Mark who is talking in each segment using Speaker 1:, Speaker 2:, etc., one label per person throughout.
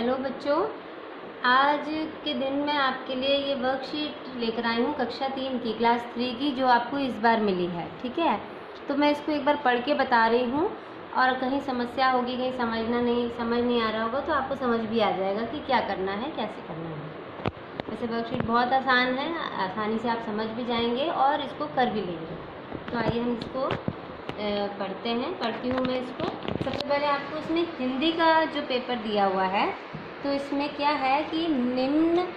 Speaker 1: Hello बच्चों, आज के दिन मैं आपके लिए ये वर्कशीट लेकर आई हूँ कक्षा 3 की, क्लास 3 की, जो आपको इस बार मिली है। ठीक है, तो मैं इसको एक बार पढ़ के बता रही हूँ और कहीं समस्या होगी, कहीं समझ नहीं आ रहा होगा तो आपको समझ भी आ जाएगा कि क्या करना है, कैसे करना है। वैसे वर्कशीट बहुत आसान है, आसानी से आप समझ भी जाएंगे और इसको कर भी लेंगे। तो आइए हम इसको पढ़ती हूँ मैं इसको। सबसे पहले आपको इसमें हिंदी का जो पेपर दिया हुआ है, तो इसमें क्या है कि निम्न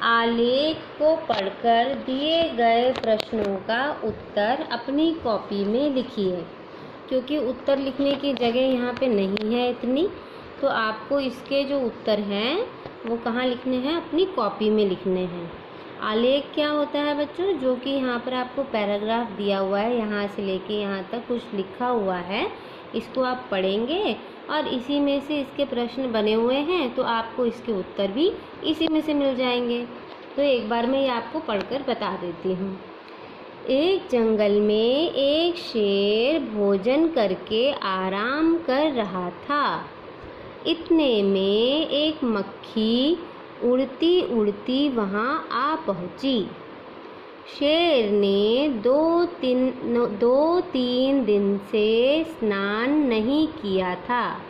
Speaker 1: आलेख को पढ़कर दिए गए प्रश्नों का उत्तर अपनी कॉपी में लिखिए। क्योंकि उत्तर लिखने की जगह यहाँ पे नहीं है इतनी, तो आपको इसके जो उत्तर हैं वो कहाँ लिखने हैं, अपनी कॉपी में लिखने हैं। आलेख क्या होता है बच्चों, जो कि यहाँ पर आपको पैराग्राफ दिया हुआ है, यहाँ से लेके यहाँ तक कुछ लिखा हुआ है, इसको आप पढ़ेंगे और इसी में से इसके प्रश्न बने हुए हैं, तो आपको इसके उत्तर भी इसी में से मिल जाएंगे। तो एक बार मैं ये आपको पढ़कर बता देती हूँ। एक जंगल में एक शेर भोजन करके आराम कर रहा था। इतने में एक मक्खी उड़ती उड़ती वहाँ आ पहुँची। शेर ने दो तीन दिन से स्नान नहीं किया था,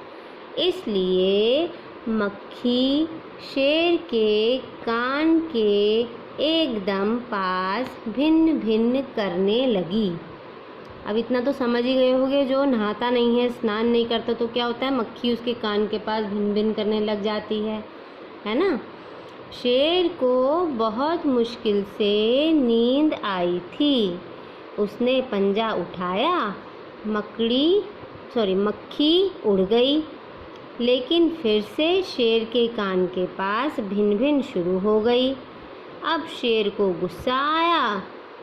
Speaker 1: इसलिए मक्खी शेर के कान के एकदम पास भिन्न भिन्न करने लगी। अब इतना तो समझ ही गए होंगे, जो नहाता नहीं है, स्नान नहीं करता, तो क्या होता है, मक्खी उसके कान के पास भिन्न भिन्न करने लग जाती है ना। शेर को बहुत मुश्किल से नींद आई थी। उसने पंजा उठाया, मक्खी उड़ गई, लेकिन फिर से शेर के कान के पास भिन भिन शुरू हो गई। अब शेर को गुस्सा आया,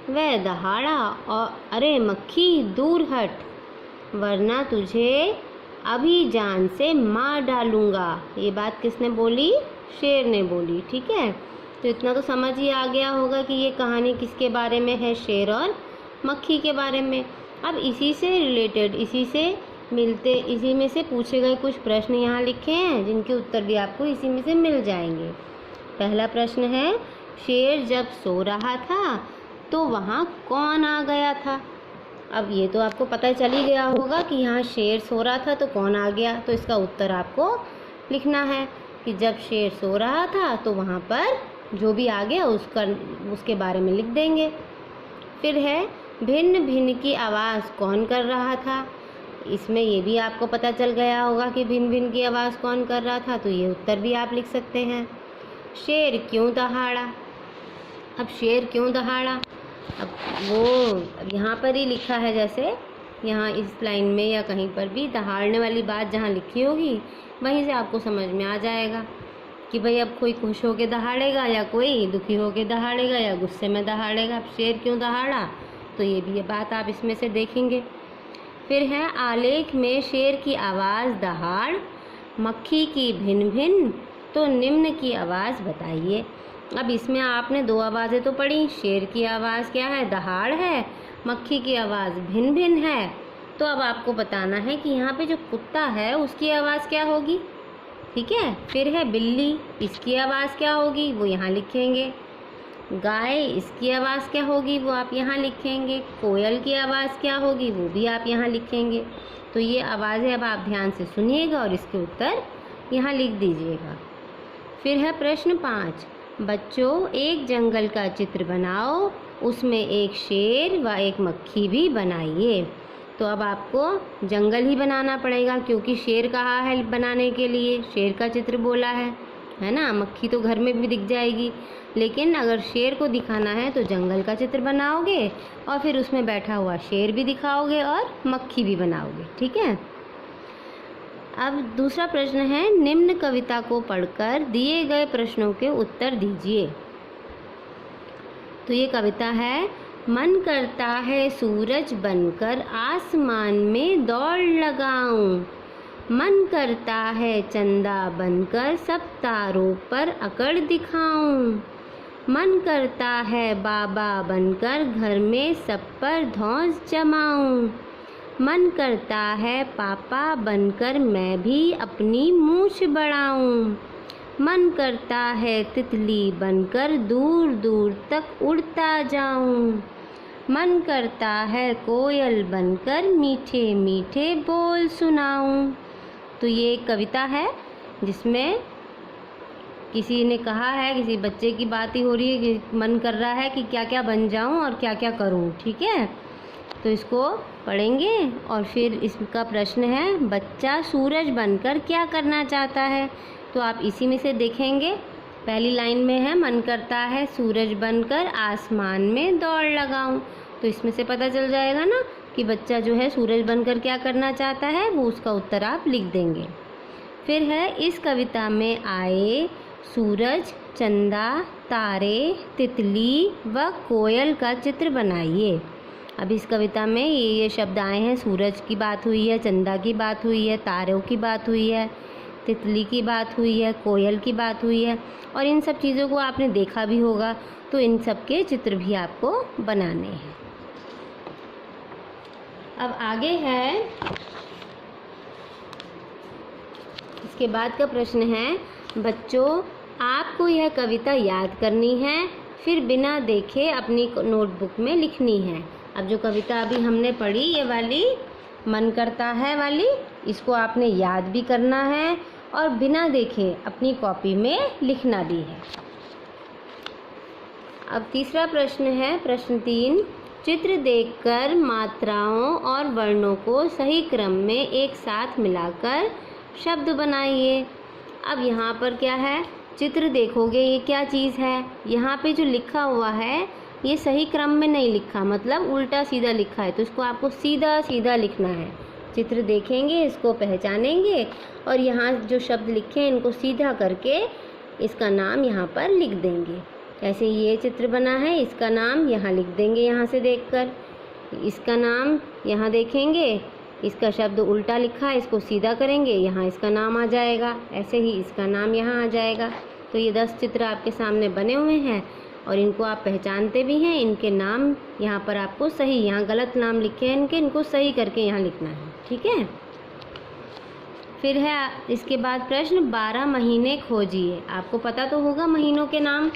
Speaker 1: वह दहाड़ा और अरे मक्खी दूर हट, वरना तुझे अभी जान से मार डालूंगा। ये बात किसने बोली, शेर ने बोली। ठीक है, तो इतना तो समझ ही आ गया होगा कि ये कहानी किसके बारे में है, शेर और मक्खी के बारे में। अब इसी से रिलेटेड, इसी से मिलते, इसी में से पूछे गए कुछ प्रश्न यहाँ लिखे हैं, जिनके उत्तर भी आपको इसी में से मिल जाएंगे। पहला प्रश्न है, शेर जब सो रहा था तो वहाँ कौन आ गया था। अब ये तो आपको पता चल ही गया होगा कि यहाँ शेर सो रहा था तो कौन आ गया, तो इसका उत्तर आपको लिखना है कि जब शेर सो रहा था तो वहाँ पर जो भी आ गया उसके बारे में लिख देंगे। फिर है, भिन्न भिन्न की आवाज़ कौन कर रहा था। इसमें ये भी आपको पता चल गया होगा कि भिन्न भिन्न की आवाज़ कौन कर रहा था, तो ये उत्तर भी आप लिख सकते हैं। शेर क्यों दहाड़ा। अब शेर क्यों दहाड़ा, अब वो यहाँ पर ही लिखा है, जैसे यहाँ इस लाइन में या कहीं पर भी दहाड़ने वाली बात जहाँ लिखी होगी वहीं से आपको समझ में आ जाएगा कि भाई अब कोई खुश होकर दहाड़ेगा या कोई दुखी होकर दहाड़ेगा या गुस्से में दहाड़ेगा। अब शेर क्यों दहाड़ा, तो ये भी ये बात आप इसमें से देखेंगे। फिर है, आलेख में शेर की आवाज़ दहाड़, मक्खी की भिन भिन, तो निम्न की आवाज़ बताइए। अब इसमें आपने दो आवाज़ें तो पढ़ी, शेर की आवाज़ क्या है, दहाड़ है, मक्खी की आवाज़ भिन भिन है। तो अब आपको बताना है कि यहाँ पे जो कुत्ता है उसकी आवाज़ क्या होगी। ठीक है, फिर है बिल्ली, इसकी आवाज़ क्या होगी, वो यहाँ लिखेंगे। गाय, इसकी आवाज़ क्या होगी, वो आप यहाँ लिखेंगे। कोयल की आवाज़ क्या होगी, वो भी आप यहाँ लिखेंगे। तो ये आवाज़ें अब आप ध्यान से सुनिएगा और इसके उत्तर यहाँ लिख दीजिएगा। फिर है प्रश्न 5, बच्चों एक जंगल का चित्र बनाओ, उसमें एक शेर व एक मक्खी भी बनाइए। तो अब आपको जंगल ही बनाना पड़ेगा, क्योंकि शेर कहा है बनाने के लिए, शेर का चित्र बोला है ना। मक्खी तो घर में भी दिख जाएगी, लेकिन अगर शेर को दिखाना है तो जंगल का चित्र बनाओगे और फिर उसमें बैठा हुआ शेर भी दिखाओगे और मक्खी भी बनाओगे। ठीक है, अब दूसरा प्रश्न है, निम्न कविता को पढ़कर दिए गए प्रश्नों के उत्तर दीजिए। तो ये कविता है, मन करता है सूरज बनकर आसमान में दौड़ लगाऊं, मन करता है चंदा बनकर सब तारों पर अकड़ दिखाऊं, मन करता है बाबा बनकर घर में सब पर धौंस जमाऊं, मन करता है पापा बनकर मैं भी अपनी मूंछ बढ़ाऊं, मन करता है तितली बनकर दूर दूर तक उड़ता जाऊं। मन करता है कोयल बनकर मीठे मीठे बोल सुनाऊं। तो ये एक कविता है जिसमें किसी ने कहा है, किसी बच्चे की बात ही हो रही है कि मन कर रहा है कि क्या क्या बन जाऊं और क्या क्या करूं। ठीक है, तो इसको पढ़ेंगे और फिर इसका प्रश्न है, बच्चा सूरज बनकर क्या करना चाहता है। तो आप इसी में से देखेंगे, पहली लाइन में है मन करता है सूरज बनकर आसमान में दौड़ लगाऊं। तो इसमें से पता चल जाएगा ना कि बच्चा जो है सूरज बनकर क्या करना चाहता है, वो उसका उत्तर आप लिख देंगे। फिर है इस कविता में आए सूरज, चंदा, तारे, तितली व कोयल का चित्र बनाइए। अब इस कविता में ये शब्द आए हैं, सूरज की बात हुई है, चंदा की बात हुई है, तारों की बात हुई है, तितली की बात हुई है, कोयल की बात हुई है और इन सब चीज़ों को आपने देखा भी होगा। तो इन सब के चित्र भी आपको बनाने हैं। अब आगे है, इसके बाद का प्रश्न है, बच्चों आपको यह कविता याद करनी है, फिर बिना देखे अपनी नोटबुक में लिखनी है। अब जो कविता अभी हमने पढ़ी ये वाली मन करता है वाली, इसको आपने याद भी करना है और बिना देखे अपनी कॉपी में लिखना भी है। अब तीसरा प्रश्न है, प्रश्न 3, चित्र देखकर मात्राओं और वर्णों को सही क्रम में एक साथ मिलाकर शब्द बनाइए। अब यहाँ पर क्या है, चित्र देखोगे ये क्या चीज़ है, यहाँ पे जो लिखा हुआ है ये सही क्रम में नहीं लिखा, मतलब उल्टा सीधा लिखा है, तो इसको आपको सीधा सीधा लिखना है। चित्र देखेंगे, इसको पहचानेंगे और यहाँ जो शब्द लिखे हैं इनको सीधा करके इसका नाम यहाँ पर लिख देंगे। ऐसे ये चित्र बना है, इसका नाम यहाँ लिख देंगे, यहाँ से देखकर इसका नाम यहाँ देखेंगे, इसका शब्द उल्टा लिखा है, इसको सीधा करेंगे, यहाँ इसका नाम आ जाएगा, ऐसे ही इसका नाम यहाँ आ जाएगा। तो ये 10 चित्र आपके सामने बने हुए हैं और इनको आप पहचानते भी हैं। इनके नाम यहाँ पर आपको सही, यहाँ गलत नाम लिखे हैं इनको सही करके यहाँ लिखना है। ठीक है, फिर है इसके बाद प्रश्न, 12 महीने खोजिए। आपको पता तो होगा महीनों के नाम,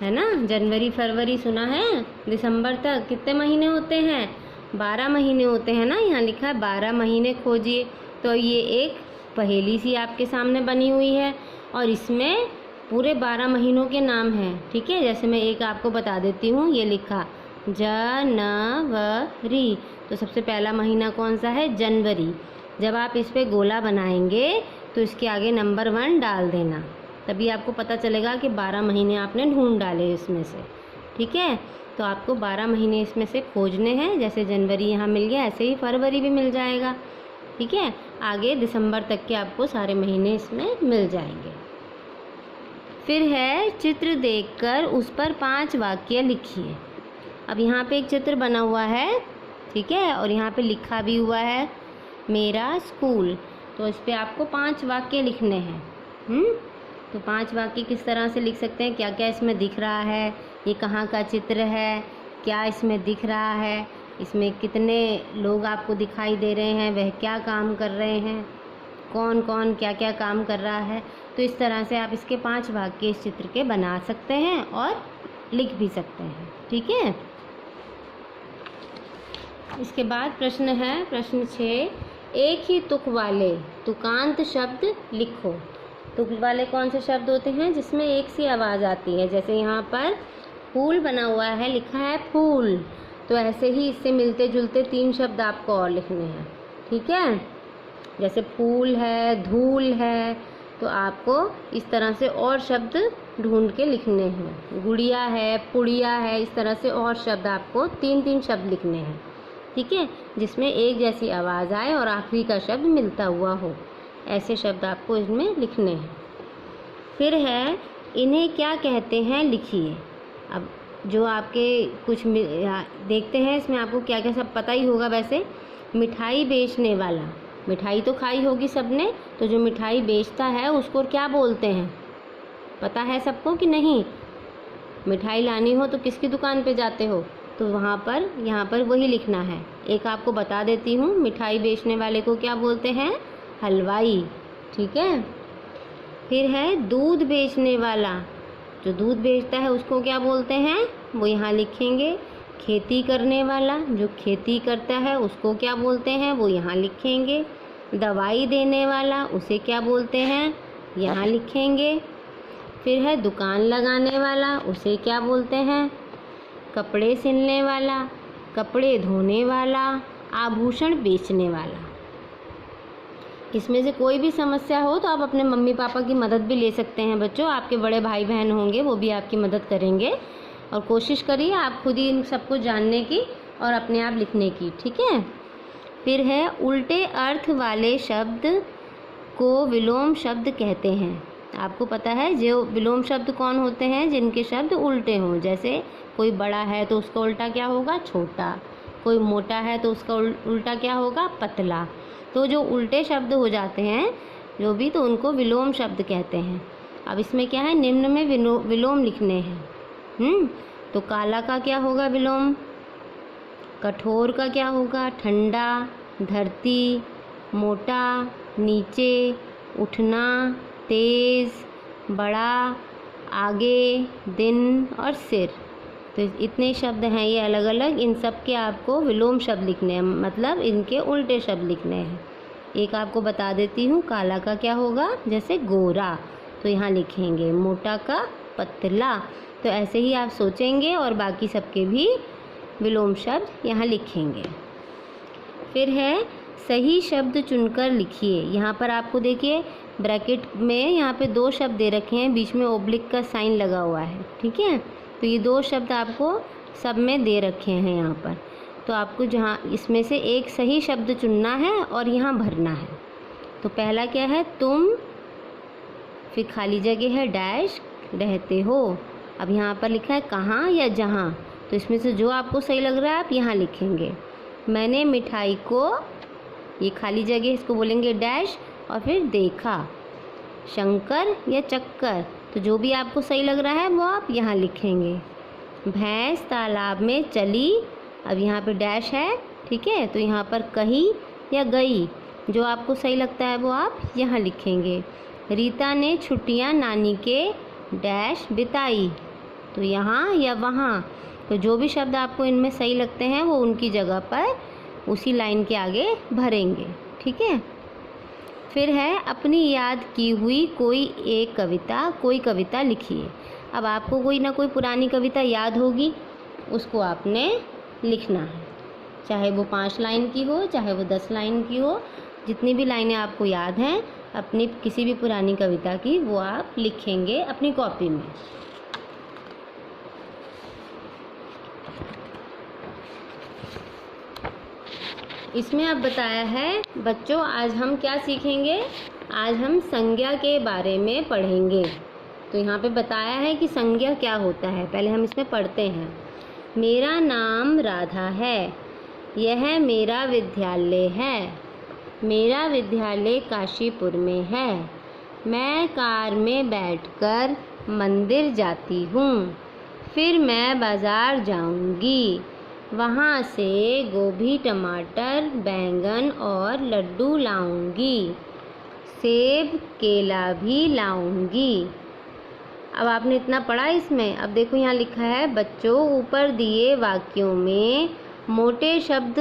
Speaker 1: है ना, जनवरी फरवरी सुना है, दिसंबर तक कितने महीने होते हैं, 12 महीने होते हैं ना, यहाँ लिखा है 12 महीने खोजिए। तो ये एक पहेली सी आपके सामने बनी हुई है और इसमें पूरे 12 महीनों के नाम हैं। ठीक है, जैसे मैं एक आपको बता देती हूँ, ये लिखा जनवरी, तो सबसे पहला महीना कौन सा है, जनवरी। जब आप इस पे गोला बनाएंगे तो इसके आगे नंबर 1 डाल देना, तभी आपको पता चलेगा कि 12 महीने आपने ढूंढ डाले इसमें से। ठीक है, तो आपको 12 महीने इसमें से खोजने हैं। जैसे जनवरी यहाँ मिल गया, ऐसे ही फरवरी भी मिल जाएगा। ठीक है, आगे दिसंबर तक के आपको सारे महीने इसमें मिल जाएंगे। फिर है चित्र देखकर उस पर 5 वाक्य लिखिए। अब यहाँ पे एक चित्र बना हुआ है, ठीक है, और यहाँ पे लिखा भी हुआ है मेरा स्कूल। तो इस पे आपको 5 वाक्य लिखने हैं। तो 5 वाक्य किस तरह से लिख सकते हैं, क्या क्या इसमें दिख रहा है, ये कहाँ का चित्र है, क्या इसमें दिख रहा है, इसमें कितने लोग आपको दिखाई दे रहे हैं, वह क्या काम कर रहे हैं, कौन कौन क्या क्या काम कर रहा है। तो इस तरह से आप इसके 5 वाक्य इस चित्र के बना सकते हैं और लिख भी सकते हैं। ठीक है, इसके बाद प्रश्न है प्रश्न 6, एक ही तुक वाले तुकांत शब्द लिखो। तुक वाले कौन से शब्द होते हैं जिसमें एक सी आवाज़ आती है। जैसे यहाँ पर फूल बना हुआ है, लिखा है फूल, तो ऐसे ही इससे मिलते जुलते 3 शब्द आपको और लिखने हैं। ठीक है, जैसे फूल है, धूल है, तो आपको इस तरह से और शब्द ढूंढ के लिखने हैं। गुड़िया है, पुड़िया है, इस तरह से और शब्द आपको 3-3 शब्द लिखने हैं। ठीक है, जिसमें एक जैसी आवाज़ आए और आखिरी का शब्द मिलता हुआ हो, ऐसे शब्द आपको इसमें लिखने हैं। फिर है इन्हें क्या कहते हैं लिखिए। अब जो आपके कुछ देखते हैं इसमें आपको क्या क्या सब पता ही होगा। वैसे मिठाई बेचने वाला, मिठाई तो खाई होगी सबने, तो जो मिठाई बेचता है उसको क्या बोलते हैं, पता है सबको कि नहीं। मिठाई लानी हो तो किसकी दुकान पे जाते हो, तो वहाँ पर यहाँ पर वही लिखना है। एक आपको बता देती हूँ, मिठाई बेचने वाले को क्या बोलते हैं, हलवाई। ठीक है, फिर है दूध बेचने वाला, जो दूध बेचता है उसको क्या बोलते हैं, वो यहाँ लिखेंगे। खेती करने वाला, जो खेती करता है उसको क्या बोलते हैं, वो यहाँ लिखेंगे। दवाई देने वाला, उसे क्या बोलते हैं, यहाँ लिखेंगे। फिर है दुकान लगाने वाला, उसे क्या बोलते हैं। कपड़े सिलने वाला, कपड़े धोने वाला, आभूषण बेचने वाला। इसमें से कोई भी समस्या हो तो आप अपने मम्मी पापा की मदद भी ले सकते हैं बच्चों। आपके बड़े भाई बहन होंगे, वो भी आपकी मदद करेंगे। और कोशिश करिए आप खुद ही इन सबको जानने की और अपने आप लिखने की, ठीक है। फिर है उल्टे अर्थ वाले शब्द को विलोम शब्द कहते हैं। आपको पता है जो विलोम शब्द कौन होते हैं, जिनके शब्द उल्टे हों। जैसे कोई बड़ा है तो उसका उल्टा क्या होगा, छोटा। कोई मोटा है तो उसका उल्टा क्या होगा, पतला। तो जो उल्टे शब्द हो जाते हैं जो भी, तो उनको विलोम शब्द कहते हैं। अब इसमें क्या है, निम्न में विलोम लिखने हैं। तो काला का क्या होगा विलोम, कठोर का क्या होगा, ठंडा, धरती, मोटा, नीचे, उठना, तेज, बड़ा, आगे, दिन और सिर। तो इतने शब्द हैं ये अलग अलग, इन सब के आपको विलोम शब्द लिखने हैं, मतलब इनके उल्टे शब्द लिखने हैं। एक आपको बता देती हूँ, काला का क्या होगा, जैसे गोरा, तो यहाँ लिखेंगे। मोटा का पतला। तो ऐसे ही आप सोचेंगे और बाकी सबके भी विलोम शब्द यहाँ लिखेंगे। फिर है सही शब्द चुनकर लिखिए। यहाँ पर आपको देखिए ब्रैकेट में यहाँ पे 2 शब्द दे रखे हैं, बीच में ओब्लिक का साइन लगा हुआ है, ठीक है। तो ये 2 शब्द आपको सब में दे रखे हैं यहाँ पर। तो आपको जहाँ इसमें से एक सही शब्द चुनना है और यहाँ भरना है। तो पहला क्या है, तुम, फिर खाली जगह है डैश, रहते हो। अब यहाँ पर लिखा है कहाँ या जहाँ, तो इसमें से जो आपको सही लग रहा है आप यहाँ लिखेंगे। मैंने मिठाई को, ये खाली जगह इसको बोलेंगे डैश, और फिर देखा। शंकर या चक्कर, तो जो भी आपको सही लग रहा है वो आप यहाँ लिखेंगे। भैंस तालाब में चली, अब यहाँ पे डैश है, ठीक है। तो यहाँ पर कही या गई, जो आपको सही लगता है वो आप यहाँ लिखेंगे। रीता ने छुट्टियाँ नानी के डैश बिताई, तो यहाँ या वहाँ। तो जो भी शब्द आपको इनमें सही लगते हैं वो उनकी जगह पर उसी लाइन के आगे भरेंगे, ठीक है। फिर है अपनी याद की हुई कोई कविता लिखिए। अब आपको कोई ना कोई पुरानी कविता याद होगी, उसको आपने लिखना है, चाहे वो 5 लाइन की हो, चाहे वो 10 लाइन की हो। जितनी भी लाइनें आपको याद हैं अपनी किसी भी पुरानी कविता की, वो आप लिखेंगे अपनी कॉपी में। इसमें अब बताया है बच्चों, आज हम क्या सीखेंगे, आज हम संज्ञा के बारे में पढ़ेंगे। तो यहाँ पे बताया है कि संज्ञा क्या होता है, पहले हम इसमें पढ़ते हैं। मेरा नाम राधा है, यह मेरा विद्यालय है, मेरा विद्यालय काशीपुर में है। मैं कार में बैठकर मंदिर जाती हूँ, फिर मैं बाज़ार जाऊँगी, वहाँ से गोभी, टमाटर, बैंगन और लड्डू लाऊंगी, सेब, केला भी लाऊंगी। अब आपने इतना पढ़ा इसमें। अब देखो यहाँ लिखा है बच्चों, ऊपर दिए वाक्यों में मोटे शब्द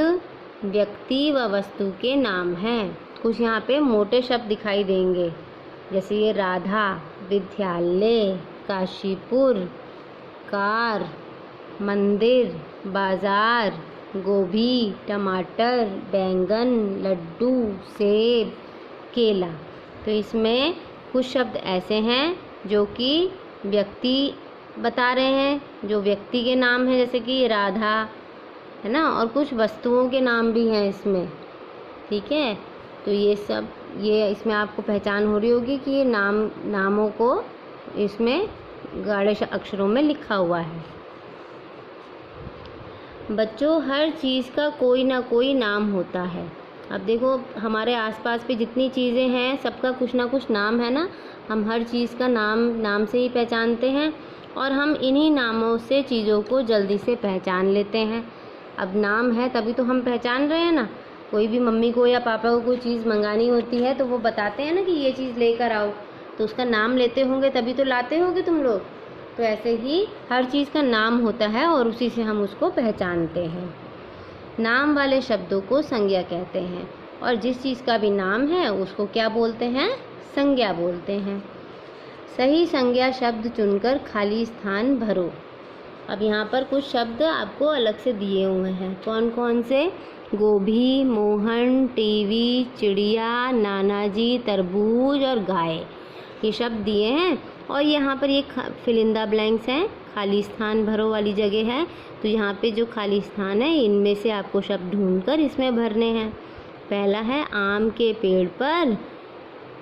Speaker 1: व्यक्ति व वस्तु के नाम हैं। कुछ यहाँ पे मोटे शब्द दिखाई देंगे, जैसे ये राधा, विद्यालय, काशीपुर, कार, मंदिर, बाज़ार, गोभी, टमाटर, बैंगन, लड्डू, सेब, केला। तो इसमें कुछ शब्द ऐसे हैं जो कि व्यक्ति बता रहे हैं, जो व्यक्ति के नाम हैं, जैसे कि राधा है ना, और कुछ वस्तुओं के नाम भी हैं इसमें, ठीक है। तो ये सब, ये इसमें आपको पहचान हो रही होगी कि ये नामों को इसमें गाढ़े अक्षरों में लिखा हुआ है। बच्चों, हर चीज़ का कोई ना कोई नाम होता है। अब देखो हमारे आसपास पे जितनी चीज़ें हैं सबका कुछ ना कुछ नाम है ना। हम हर चीज़ का नाम से ही पहचानते हैं, और हम इन्हीं नामों से चीज़ों को जल्दी से पहचान लेते हैं। अब नाम है तभी तो हम पहचान रहे हैं ना। कोई भी मम्मी को या पापा को कोई चीज़ मंगानी होती है तो वो बताते हैं ना कि ये चीज़ लेकर आओ। तो उसका नाम लेते होंगे तभी तो लाते होगे तुम लोग। तो ऐसे ही हर चीज़ का नाम होता है और उसी से हम उसको पहचानते हैं। नाम वाले शब्दों को संज्ञा कहते हैं और जिस चीज़ का भी नाम है उसको क्या बोलते हैं? संज्ञा बोलते हैं। सही संज्ञा शब्द चुनकर खाली स्थान भरो। अब यहाँ पर कुछ शब्द आपको अलग से दिए हुए हैं। कौन कौन से? गोभी, मोहन, टीवी, चिड़िया, नानाजी, तरबूज और गाय, ये शब्द दिए हैं। और यहाँ पर ये फिलिंदा ब्लैंक्स हैं, खाली स्थान भरो वाली जगह है। तो यहाँ पे जो खाली स्थान है इनमें से आपको शब्द ढूंढकर इसमें भरने हैं। पहला है आम के पेड़ पर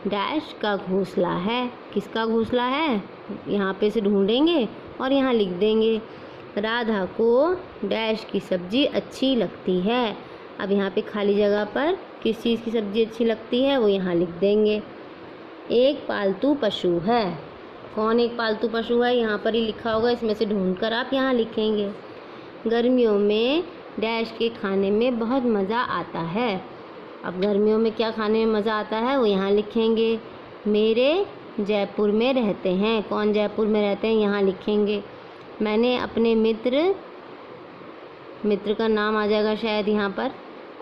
Speaker 1: डैश का घोंसला है। किसका घोंसला है? यहाँ पे से ढूंढेंगे और यहाँ लिख देंगे। राधा को डैश की सब्जी अच्छी लगती है। अब यहाँ पे खाली जगह पर किस चीज़ की सब्जी अच्छी लगती है वो यहाँ लिख देंगे। एक पालतू पशु है। कौन एक पालतू पशु है? यहाँ पर ही लिखा होगा, इसमें से ढूंढकर आप यहाँ लिखेंगे। गर्मियों में डैश के खाने में बहुत मज़ा आता है। अब गर्मियों में क्या खाने में मज़ा आता है वो यहाँ लिखेंगे। मेरे जयपुर में रहते हैं। कौन जयपुर में रहते हैं? यहाँ लिखेंगे। मैंने अपने मित्र का नाम आ जाएगा शायद यहाँ पर,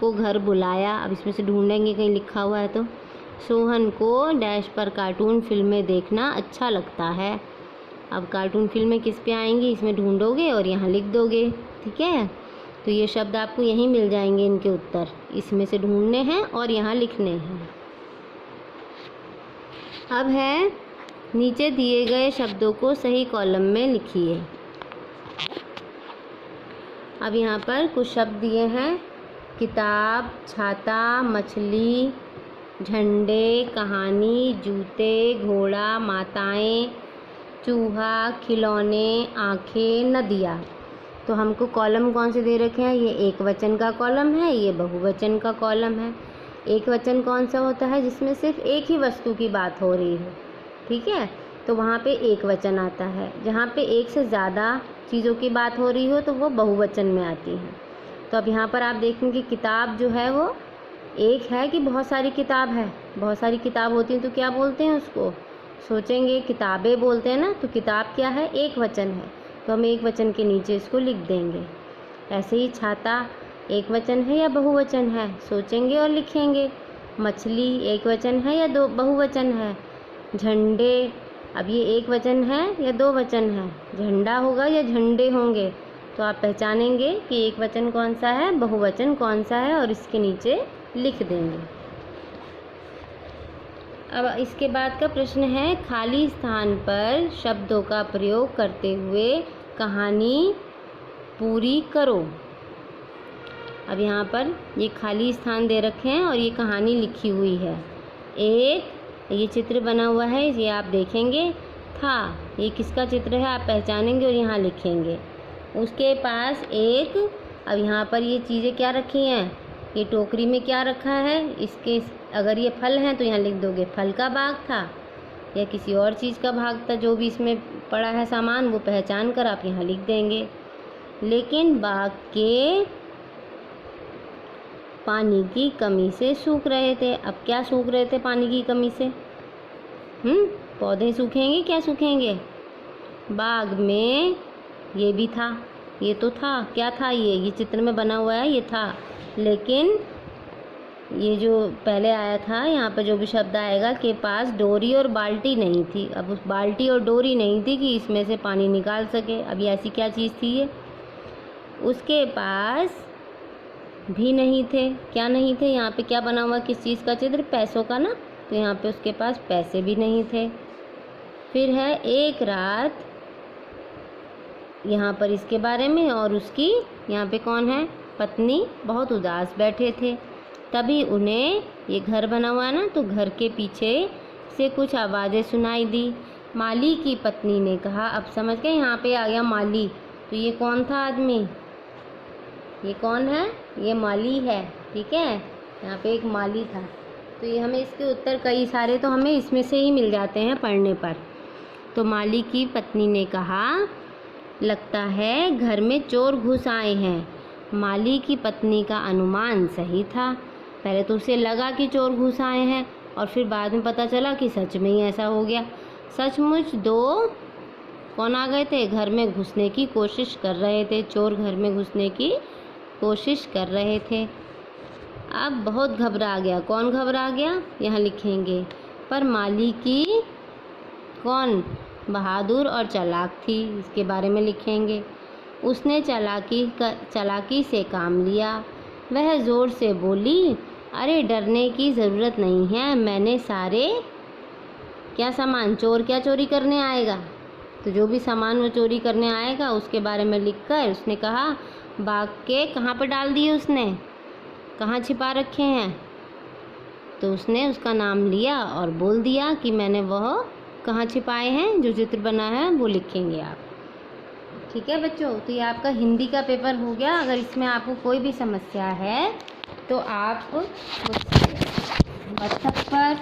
Speaker 1: को घर बुलाया। अब इसमें से ढूंढेंगे कहीं लिखा हुआ है तो। सोहन को डैश पर कार्टून फिल्में देखना अच्छा लगता है। अब कार्टून फिल्में किस पे आएंगी इसमें ढूंढोगे और यहाँ लिख दोगे। ठीक है, तो ये शब्द आपको यहीं मिल जाएंगे, इनके उत्तर इसमें से ढूंढने हैं और यहाँ लिखने हैं। अब है नीचे दिए गए शब्दों को सही कॉलम में लिखिए। अब यहाँ पर कुछ शब्द दिए हैं। किताब, छाता, मछली, झंडे, कहानी, जूते, घोड़ा, माताएं, चूहा, खिलौने, आँखें, नदियाँ। तो हमको कॉलम कौन से दे रखे हैं? ये एक वचन का कॉलम है, ये बहुवचन का कॉलम है। एक वचन कौन सा होता है? जिसमें सिर्फ एक ही वस्तु की बात हो रही हो। ठीक है, तो वहाँ पे एक वचन आता है। जहाँ पे एक से ज़्यादा चीज़ों की बात हो रही हो तो वो बहुवचन में आती है। तो अब यहाँ पर आप देखेंगे किताब जो है वो एक है कि बहुत सारी किताब है? बहुत सारी किताब होती हैं तो क्या बोलते हैं उसको? सोचेंगे किताबें बोलते हैं ना। तो किताब क्या है? एक वचन है, तो हम एक वचन के नीचे इसको लिख देंगे। ऐसे ही छाता एक वचन है या बहुवचन है? सोचेंगे और लिखेंगे। मछली एक वचन है या दो बहुवचन है? झंडे, अब ये एक वचन है या दो वचन है? झंडा होगा या झंडे होंगे? तो आप पहचानेंगे कि एक वचन कौन सा है, बहुवचन कौन सा है और इसके नीचे लिख देंगे। अब इसके बाद का प्रश्न है, खाली स्थान पर शब्दों का प्रयोग करते हुए कहानी पूरी करो। अब यहाँ पर ये खाली स्थान दे रखे हैं और ये कहानी लिखी हुई है। एक ये चित्र बना हुआ है, ये आप देखेंगे था, ये किसका चित्र है आप पहचानेंगे और यहाँ लिखेंगे। उसके पास एक, अब यहाँ पर ये चीज़ें क्या रखी हैं? ये टोकरी में क्या रखा है? इसके अगर ये फल हैं तो यहाँ लिख दोगे फल का बाग था या किसी और चीज़ का भाग था। जो भी इसमें पड़ा है सामान वो पहचान कर आप यहाँ लिख देंगे। लेकिन बाग के पानी की कमी से सूख रहे थे। अब क्या सूख रहे थे पानी की कमी से? पौधे सूखेंगे, क्या सूखेंगे? बाग में ये भी था, ये तो था, क्या था ये चित्र में बना हुआ है, ये था। लेकिन ये जो पहले आया था यहाँ पर जो भी शब्द आएगा के पास डोरी और बाल्टी नहीं थी। अब उस बाल्टी और डोरी नहीं थी कि इसमें से पानी निकाल सके। अब ये ऐसी क्या चीज़ थी ये? उसके पास भी नहीं थे। क्या नहीं थे? यहाँ पे क्या बना हुआ, किस चीज़ का चित्र? पैसों का ना। तो यहाँ पे उसके पास पैसे भी नहीं थे। फिर है एक रात, यहाँ पर इसके बारे में, और उसकी यहाँ पे कौन है? पत्नी बहुत उदास बैठे थे। तभी उन्हें, ये घर बना हुआ है ना, तो घर के पीछे से कुछ आवाज़ें सुनाई दी। माली की पत्नी ने कहा, अब समझ गए यहाँ पे आ गया माली। तो ये कौन था आदमी? ये कौन है? ये माली है। ठीक है, यहाँ पे एक माली था। तो ये हमें इसके उत्तर कई सारे तो हमें इसमें से ही मिल जाते हैं पढ़ने पर। तो माली की पत्नी ने कहा, लगता है घर में चोर घुस आए हैं। माली की पत्नी का अनुमान सही था। पहले तो उसे लगा कि चोर घुस आए हैं और फिर बाद में पता चला कि सच में ही ऐसा हो गया। सचमुच दो कौन आ गए थे, घर में घुसने की कोशिश कर रहे थे, चोर घर में घुसने की कोशिश कर रहे थे। अब बहुत घबरा गया। कौन घबरा गया, यहाँ लिखेंगे। पर माली की कौन बहादुर और चालाक थी, इसके बारे में लिखेंगे। उसने चालाकी से काम लिया। वह ज़ोर से बोली, अरे डरने की ज़रूरत नहीं है, मैंने सारे क्या सामान, चोर क्या चोरी करने आएगा, तो जो भी सामान वो चोरी करने आएगा उसके बारे में लिखकर उसने कहा बाग के कहाँ पर डाल दिए, उसने कहाँ छिपा रखे हैं। तो उसने उसका नाम लिया और बोल दिया कि मैंने वह कहाँ छिपाए हैं, जो चित्र बना है वो लिखेंगे आप। ठीक है बच्चों, तो ये आपका हिंदी का पेपर हो गया। अगर इसमें आपको कोई भी समस्या है तो आप मुझसे व्हाट्सएप पर